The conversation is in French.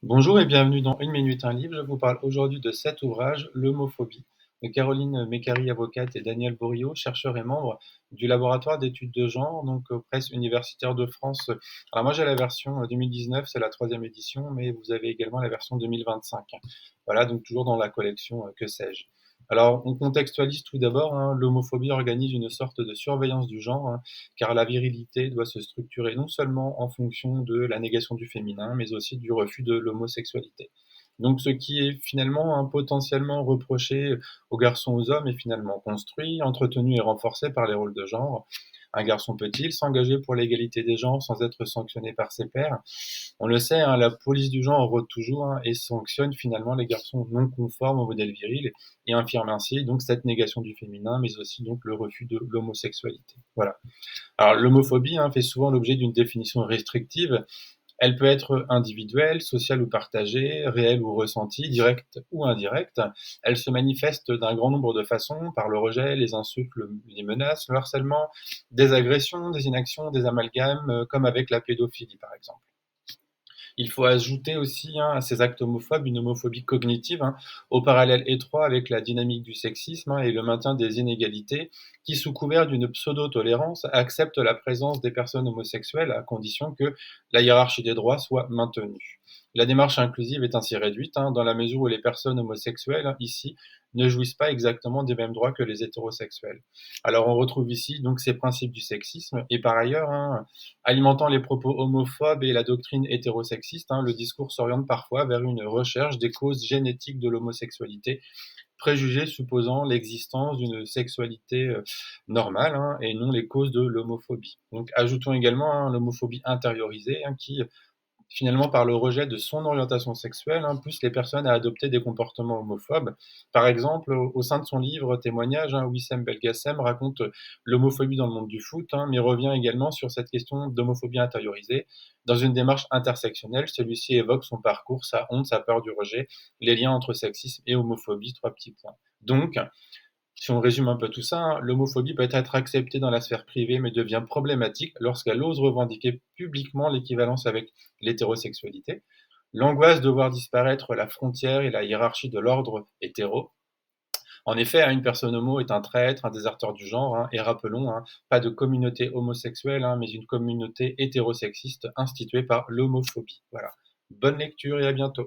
Bonjour et bienvenue dans Une minute, un livre. Je vous parle aujourd'hui de cet ouvrage, L'homophobie, de Caroline Mécari, avocate, et Daniel Bourriaud, chercheur et membre du laboratoire d'études de genre, donc Presse universitaire de France. Alors moi j'ai la version 2019, c'est la troisième édition, mais vous avez également la version 2025. Voilà, donc toujours dans la collection Que sais-je. Alors, on contextualise tout d'abord, hein, l'homophobie organise une sorte de surveillance du genre, hein, car la virilité doit se structurer non seulement en fonction de la négation du féminin, mais aussi du refus de l'homosexualité. Donc ce qui est finalement, hein, potentiellement reproché aux garçons, aux hommes, est finalement construit, entretenu et renforcé par les rôles de genre. Un garçon peut-il s'engager pour l'égalité des genres sans être sanctionné par ses pairs? On le sait, hein, la police du genre rôde toujours, hein, et sanctionne finalement les garçons non conformes au modèle viril et infirme ainsi donc cette négation du féminin, mais aussi donc le refus de l'homosexualité. Voilà. Alors l'homophobie, hein, fait souvent l'objet d'une définition restrictive. Elle peut être individuelle, sociale ou partagée, réelle ou ressentie, directe ou indirecte. Elle se manifeste d'un grand nombre de façons, par le rejet, les insultes, les menaces, le harcèlement, des agressions, des inactions, des amalgames, comme avec la pédophilie par exemple. Il faut ajouter aussi, hein, à ces actes homophobes une homophobie cognitive, hein, au parallèle étroit avec la dynamique du sexisme, hein, et le maintien des inégalités, qui, sous couvert d'une pseudo-tolérance, acceptent la présence des personnes homosexuelles à condition que la hiérarchie des droits soit maintenue. La démarche inclusive est ainsi réduite, hein, dans la mesure où les personnes homosexuelles, hein, ici, ne jouissent pas exactement des mêmes droits que les hétérosexuels. Alors on retrouve ici donc ces principes du sexisme, et par ailleurs, hein, alimentant les propos homophobes et la doctrine hétérosexiste, hein, le discours s'oriente parfois vers une recherche des causes génétiques de l'homosexualité, préjugés supposant l'existence d'une sexualité normale, hein, et non les causes de l'homophobie. Donc ajoutons également, hein, l'homophobie intériorisée, hein, qui finalement, par le rejet de son orientation sexuelle, hein, pousse les personnes à adopter des comportements homophobes. Par exemple, au sein de son livre Témoignage, hein, Wissem Belgacem raconte l'homophobie dans le monde du foot, hein, mais revient également sur cette question d'homophobie intériorisée. Dans une démarche intersectionnelle, celui-ci évoque son parcours, sa honte, sa peur du rejet, les liens entre sexisme et homophobie, trois petits points. Donc, si on résume un peu tout ça, hein, l'homophobie peut être acceptée dans la sphère privée, mais devient problématique lorsqu'elle ose revendiquer publiquement l'équivalence avec l'hétérosexualité. L'angoisse de voir disparaître la frontière et la hiérarchie de l'ordre hétéro. En effet, hein, une personne homo est un traître, un déserteur du genre, hein, et rappelons, hein, pas de communauté homosexuelle, hein, mais une communauté hétérosexiste instituée par l'homophobie. Voilà. Bonne lecture et à bientôt.